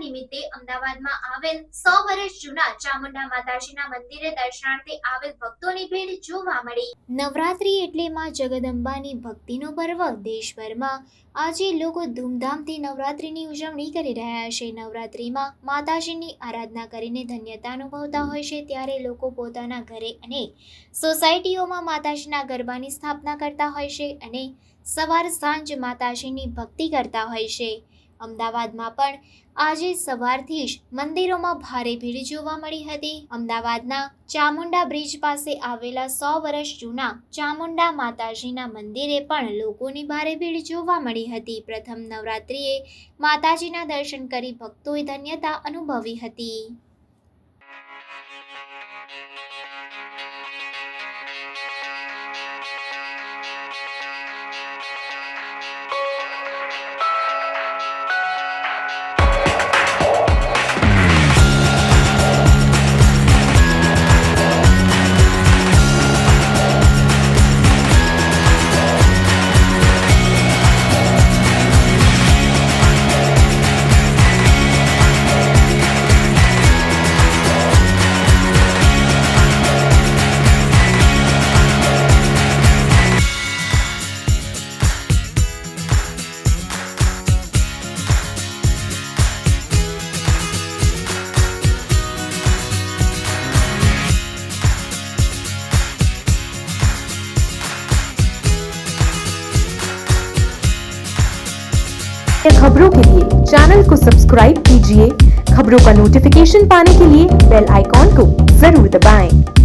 નિમિત્તે અમદાવાદમાં આવેલ 100 વર્ષ જૂના ચામુંડા માતાજીના મંદિરે દર્શનાર્થે આવેલ ભક્તોની ભીડ જોવા મળી। નવરાત્રી એટલે માં જગદંબાની ભક્તિનો પર્વ। દેશભરમાં આજે લોકો ધૂમધામથી નવરાત્રીની ઉજવણી કરી રહ્યા છે। નવરાત્રીમાં માતાજીની આરાધના કરીને ધન્યતા અનુભવતા હોય છે, ત્યારે લોકો પોતાના ઘરે અને સોસાયટીઓમાં માતાજીના ગરબાની સ્થાપના કરતા હોય છે અને સવાર સાંજ માતાજીની ભક્તિ કરતા હોય છે। અમદાવાદમાં પણ આજે સવારથી જ મંદિરોમાં ભારે ભીડ જોવા મળી હતી। અમદાવાદના ચામુંડા બ્રિજ પાસે આવેલા 100 વર્ષ જૂના ચામુંડા માતાજીના મંદિરે પણ લોકોની ભારે ભીડ જોવા મળી હતી। પ્રથમ નવરાત્રિએ માતાજીના દર્શન કરી ભક્તોએ ધન્યતા અનુભવી હતી। खबरों के लिए चैनल को सब्सक्राइब कीजिए। खबरों का नोटिफिकेशन पाने के लिए बेल आइकॉन को जरूर दबाएं।